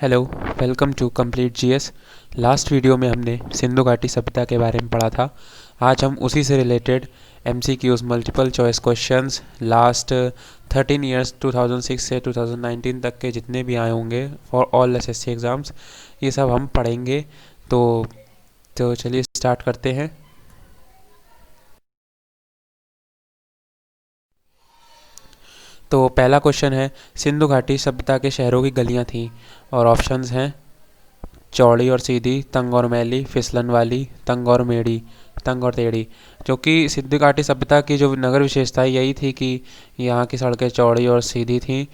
Hello, welcome to complete GS. Last video में हमने सिंधु घाटी सभ्यता के बारे में पढ़ा था। आज हम उसी से related MCQs multiple choice questions last 13 years 2006 से 2019 तक के जितने भी आए होंगे फॉर ऑल एसएससी एग्ज़ाम्स, ये सब हम पढ़ेंगे। तो चलिए स्टार्ट करते हैं। तो पहला क्वेश्चन है, सिंधु घाटी सभ्यता के शहरों की गलियां थीं और ऑप्शंस हैं चौड़ी और सीधी, तंग और मैली, फिसलन वाली, तंग और मेड़ी, तंग और टेढ़ी। क्योंकि सिंधु घाटी सभ्यता की जो नगर विशेषता यही थी कि यहाँ की सड़कें चौड़ी और सीधी थीं,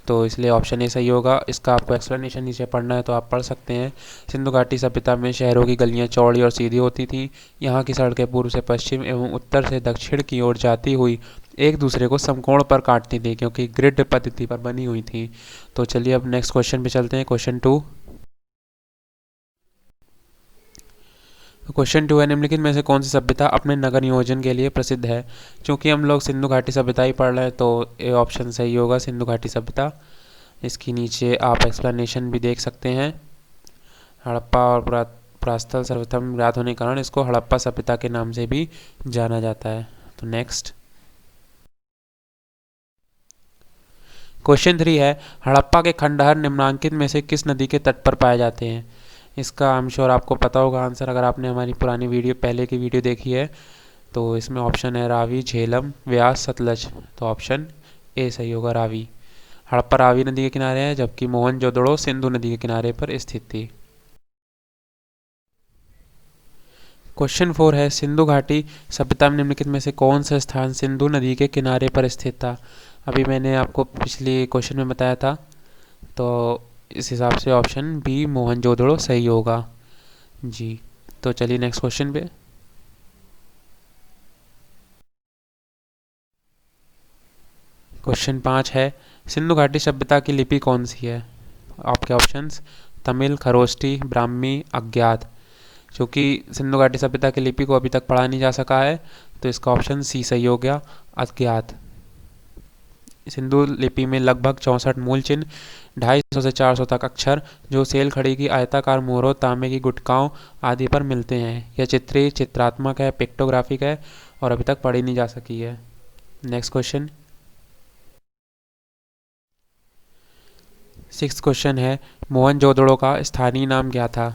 तो इसलिए ऑप्शन ए सही होगा। इसका आपको एक्सप्लेनेशन नीचे पढ़ना है तो आप पढ़ सकते हैं। सिंधु घाटी सभ्यता में शहरों की गलियाँ चौड़ी और सीधी होती थीं। यहाँ की सड़कें पूर्व से पश्चिम एवं उत्तर से दक्षिण की ओर जाती हुई एक दूसरे को समकोण पर काटती थी, क्योंकि ग्रिड पद्धति पर बनी हुई थी। तो चलिए अब नेक्स्ट क्वेश्चन पे चलते हैं। क्वेश्चन 2 है, निम्नलिखित में से कौन सी सभ्यता अपने नगर नियोजन के लिए प्रसिद्ध है। चूँकि हम लोग सिंधु घाटी सभ्यता ही पढ़ रहे हैं तो ये ऑप्शन सही होगा, सिंधु घाटी सभ्यता। इसकी नीचे आप एक्सप्लेनेशन भी देख सकते हैं। हड़प्पा और प्रास्तल सर्वप्रथम ज्ञात होने के कारण इसको हड़प्पा सभ्यता के नाम से भी जाना जाता है। तो नेक्स्ट क्वेश्चन 3 है, हड़प्पा के खंडहर निम्नांकित में से किस नदी के तट पर पाए जाते हैं। इसका आई एम श्योर आपको पता होगा आंसर, अगर आपने हमारी पुरानी वीडियो पहले की वीडियो देखी है। तो इसमें ऑप्शन है रावी, झेलम, व्यास, सतलज। तो ऑप्शन ए सही होगा, रावी। हड़प्पा रावी नदी के किनारे है, जबकि मोहनजोदड़ो सिंधु नदी के किनारे पर स्थित थी। क्वेश्चन 4 है, सिंधु घाटी सभ्यता में निम्नलिखित में से कौन सा स्थान सिंधु नदी के किनारे पर स्थित था। अभी मैंने आपको पिछले क्वेश्चन में बताया था, तो इस हिसाब से ऑप्शन बी मोहनजोदड़ो सही होगा जी। तो चलिए नेक्स्ट क्वेश्चन पे। क्वेश्चन 5 है, सिंधु घाटी सभ्यता की लिपि कौन सी है। आपके ऑप्शंस तमिल, खरोष्टी, ब्राह्मी, अज्ञात। क्योंकि सिंधु घाटी सभ्यता की लिपि को अभी तक पढ़ा नहीं जा सका है, तो इसका ऑप्शन सी सही हो गया, अज्ञात। सिंधु लिपि में लगभग 64 मूल चिन्ह, 250 से 400 तक अक्षर, जो सेल खड़ी की आयताकार मोहरों, तांबे की गुटकाओं आदि पर मिलते हैं। यह चित्रीय, चित्रात्मक है, पिक्टोग्राफिक है और अभी तक पढ़ी नहीं जा सकी है। नेक्स्ट क्वेश्चन 6 क्वेश्चन है, मोहनजोदड़ो का स्थानीय नाम क्या था।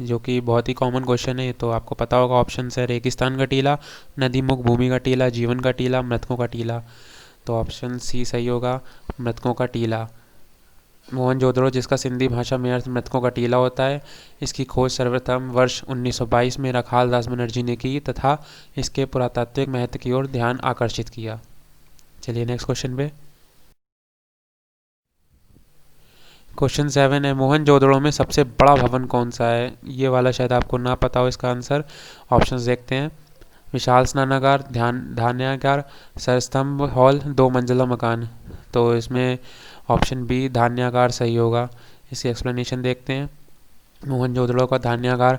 जो कि बहुत ही कॉमन क्वेश्चन है, तो आपको पता होगा। ऑप्शन है रेगिस्तान का टीला, नदीमुख भूमि का टीला, जीवन का टीला, मृतकों का टीला। तो ऑप्शन सी सही होगा, मृतकों का टीला। मोहनजोदड़ो, जिसका सिंधी भाषा में अर्थ मृतकों का टीला होता है, इसकी खोज सर्वप्रथम वर्ष 1922 में रखाल दास बनर्जी ने की तथा इसके पुरातात्विक महत्व की ओर ध्यान आकर्षित किया। चलिए नेक्स्ट क्वेश्चन पे। क्वेश्चन 7 है, मोहनजोदड़ो में सबसे बड़ा भवन कौन सा है। ये वाला शायद आपको ना पता हो इसका आंसर। ऑप्शंस देखते हैं, विशाल स्नानागार, धान्यागार, सरस्तंभ हॉल, 2 मंजिला मकान। तो इसमें ऑप्शन बी धान्यागार सही होगा। इसकी एक्सप्लेनेशन देखते हैं। मोहनजोदड़ो का धान्यागार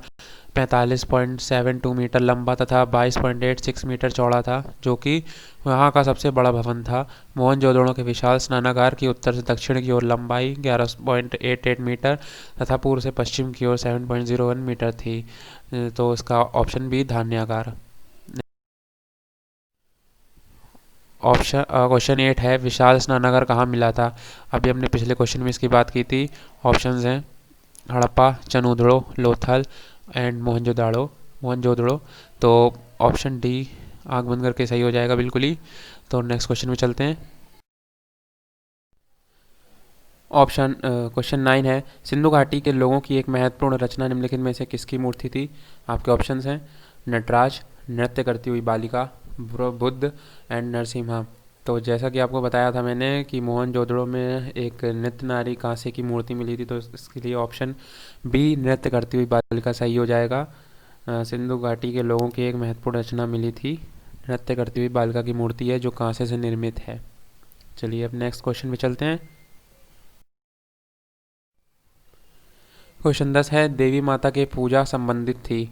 45.72 मीटर लंबा तथा 22.86 मीटर चौड़ा था, जो कि वहाँ का सबसे बड़ा भवन था। मोहनजोदड़ो के विशाल स्नानागार की उत्तर से दक्षिण की ओर लंबाई 11.88 मीटर तथा पूर्व से पश्चिम की ओर 7.01 मीटर थी। तो इसका ऑप्शन बी धान्यागार। क्वेश्चन 8 है, विशाल स्नानागार कहाँ मिला था। अभी हमने पिछले क्वेश्चन में इसकी बात की थी। ऑप्शंस हैं हड़प्पा, चनूदड़ो, लोथल एंड मोहनजोदड़ो। तो ऑप्शन डी आँख बंद करके सही हो जाएगा बिल्कुल ही। तो नेक्स्ट क्वेश्चन में चलते हैं। क्वेश्चन 9 है, सिंधु घाटी के लोगों की एक महत्वपूर्ण रचना निम्नलिखित में से किसकी मूर्ति थी। आपके ऑप्शंस हैं नटराज, नृत्य करती हुई बालिका, बुद्ध एंड नरसिम्हा। तो जैसा कि आपको बताया था मैंने कि मोहनजोदड़ो में एक नृत्य नारी कांसे की मूर्ति मिली थी, तो इसके लिए ऑप्शन बी नृत्य करती हुई बालिका सही हो जाएगा। सिंधु घाटी के लोगों की एक महत्वपूर्ण रचना मिली थी, नृत्य करती हुई बालिका की मूर्ति है, जो कांसे से निर्मित है। चलिए अब नेक्स्ट क्वेश्चन में चलते हैं। क्वेश्चन 10 है, देवी माता के पूजा संबंधित थी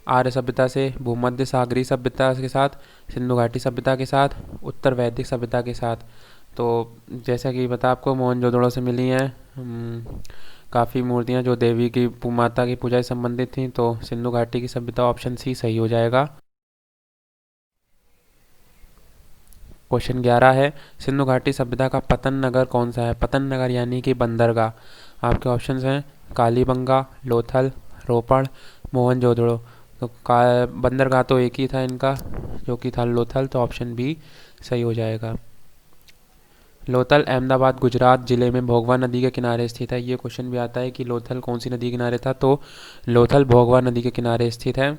आर्य सभ्यता से, भूमध्य सागरीय सभ्यता के साथ, सिंधु घाटी सभ्यता के साथ, उत्तर वैदिक सभ्यता के साथ। तो जैसा कि बता आपको मोहनजोदड़ो से मिली हैं काफ़ी मूर्तियाँ जो देवी की माता की पूजा से संबंधित थीं, तो सिंधु घाटी की सभ्यता ऑप्शन सी सही हो जाएगा। क्वेश्चन 11 है, सिंधु घाटी सभ्यता का पतन नगर कौन सा है? पतन नगर यानी कि बंदरगाह। आपके ऑप्शंस हैं कालीबंगा, लोथल, रोपड़, मोहनजोदड़ो। तो बंदरगाह तो एक ही था इनका, जो कि था लोथल, तो ऑप्शन बी सही हो जाएगा। लोथल अहमदाबाद गुजरात जिले में भोगवा नदी के किनारे स्थित है। ये क्वेश्चन भी आता है कि लोथल कौन सी नदी के किनारे था, तो लोथल भोगवा नदी के किनारे स्थित है।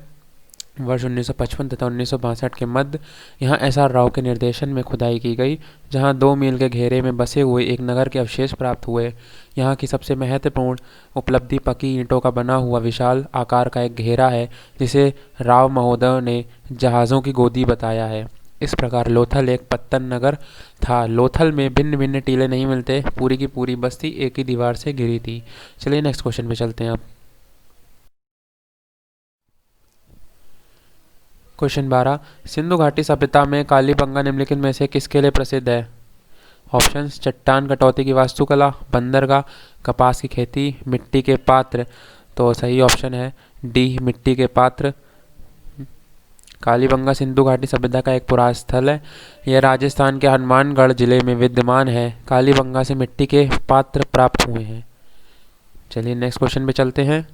वर्ष 1955 तथा 1962 के मध्य यहाँ एस.आर. राव के निर्देशन में खुदाई की गई, जहाँ 2 मील के घेरे में बसे हुए एक नगर के अवशेष प्राप्त हुए। यहाँ की सबसे महत्वपूर्ण उपलब्धि पक्की ईंटों का बना हुआ विशाल आकार का एक घेरा है, जिसे राव महोदय ने जहाज़ों की गोदी बताया है। इस प्रकार लोथल एक पत्तन नगर था। लोथल में भिन्न भिन्न टीले नहीं मिलते, पूरी की पूरी बस्ती एक ही दीवार से घिरी थी। चलिए नेक्स्ट क्वेश्चन पे चलते हैं आप। क्वेश्चन 12, सिंधु घाटी सभ्यता में कालीबंगा निम्नलिखित में से किसके लिए प्रसिद्ध है? ऑप्शंस चट्टान कटौती की वास्तुकला, बंदरगाह, कपास की खेती, मिट्टी के पात्र। तो सही ऑप्शन है डी, मिट्टी के पात्र। कालीबंगा सिंधु घाटी सभ्यता का एक पुरातन स्थल है। यह राजस्थान के हनुमानगढ़ जिले में विद्यमान है। कालीबंगा से मिट्टी के पात्र प्राप्त हुए हैं। चलिए नेक्स्ट क्वेश्चन पे चलते हैं।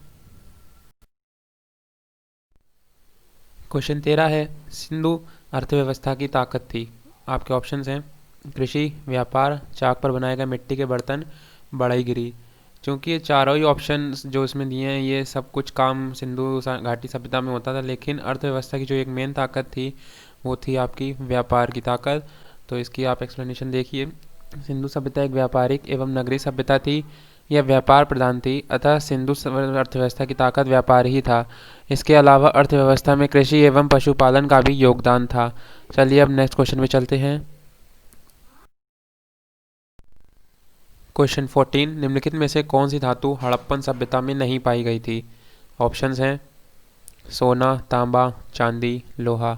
क्वेश्चन 13 है, सिंधु अर्थव्यवस्था की ताकत थी। आपके ऑप्शंस हैं कृषि, व्यापार, चाक पर बनाए गए मिट्टी के बर्तन, बढ़ईगिरी। क्योंकि ये चारों ही ऑप्शन जो इसमें दिए हैं, ये सब कुछ काम सिंधु घाटी सभ्यता में होता था, लेकिन अर्थव्यवस्था की जो एक मेन ताकत थी वो थी आपकी व्यापार की ताकत। तो इसकी आप एक्सप्लेनेशन देखिए। सिंधु सभ्यता एक व्यापारिक एवं नगरीय सभ्यता थी। यह व्यापार प्रधान थी, अतः सिंधु अर्थव्यवस्था की ताकत व्यापार ही था। इसके अलावा अर्थव्यवस्था में कृषि एवं पशुपालन का भी योगदान था। चलिए अब नेक्स्ट क्वेश्चन में चलते हैं। क्वेश्चन 14, निम्नलिखित में से कौन सी धातु हड़प्पन सभ्यता में नहीं पाई गई थी? ऑप्शंस हैं सोना, तांबा, चांदी, लोहा।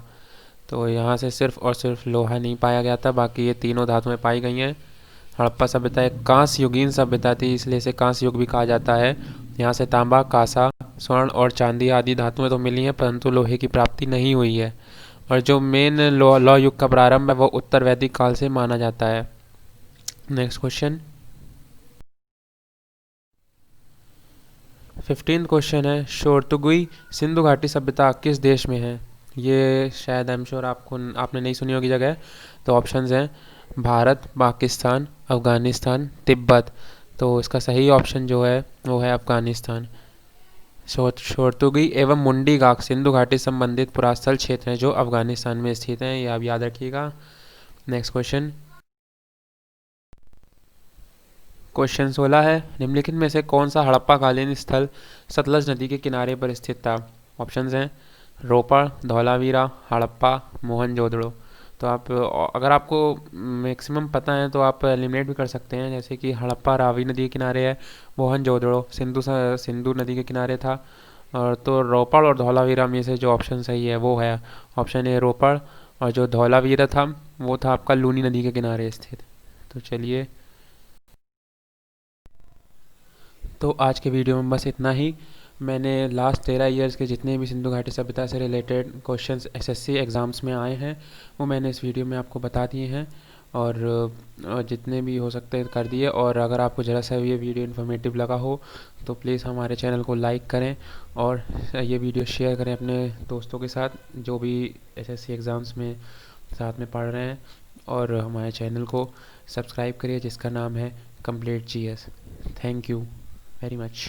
तो यहाँ से सिर्फ और सिर्फ लोहा नहीं पाया गया था, बाकी ये तीनों धातुएं पाई गई हैं। हड़प्पा सभ्यता एक कांस्य युगीन सभ्यता थी, इसलिए इसे कांस्य युग भी कहा जाता है। यहाँ से तांबा, कांसा, स्वर्ण और चांदी आदि धातुएं तो मिली हैं, परंतु लोहे की प्राप्ति नहीं हुई है। और जो मेन लौह युग का प्रारंभ है वो उत्तर वैदिक काल से माना जाता है। नेक्स्ट क्वेश्चन 15 क्वेश्चन है, शोरतुगुई सिंधु घाटी सभ्यता किस देश में है? ये शायद आई एम श्योर आपने नहीं सुनी होगी जगह। तो ऑप्शंस हैं भारत, पाकिस्तान, अफ़गानिस्तान, तिब्बत। तो इसका सही ऑप्शन जो है वो है अफ़गानिस्तान। शोरतुगी एवं मुंडी गाक सिंधु घाटी संबंधित पुरास्थल क्षेत्र हैं जो अफ़गानिस्तान में स्थित हैं, ये आप याद रखिएगा। नेक्स्ट क्वेश्चन 16 है, निम्नलिखित में से कौन सा हड़प्पा कालीन स्थल सतलज नदी के किनारे पर स्थित था? ऑप्शंस हैं रोपड़, धौलावीरा, हड़प्पा, मोहनजोदड़ो। तो आप अगर आपको मैक्सिमम पता है तो आप एलिमिनेट भी कर सकते हैं, जैसे कि हड़प्पा रावी नदी के किनारे है, मोहनजोदड़ो सिंधु नदी के किनारे था। और तो रोपड़ और धौलावीरा में से जो ऑप्शन सही है वो है ऑप्शन ए रोपड़, और जो धौलावीरा था वो था आपका लूनी नदी के किनारे स्थित। तो चलिए, तो आज के वीडियो में बस इतना ही। मैंने लास्ट 13 ईयर्स के जितने भी सिंधु घाटी सभ्यता से रिलेटेड क्वेश्चंस एसएससी एग्ज़ाम्स में आए हैं वो मैंने इस वीडियो में आपको बता दिए हैं, और जितने भी हो सकते हैं कर दिए। और अगर आपको ज़रा सा ये वीडियो इन्फॉर्मेटिव लगा हो तो प्लीज़ हमारे चैनल को लाइक करें और ये वीडियो शेयर करें अपने दोस्तों के साथ जो भी एसएससी एग्ज़ाम्स में साथ में पढ़ रहे हैं। और हमारे चैनल को सब्सक्राइब करिए जिसका नाम है complete GS. Thank you very much।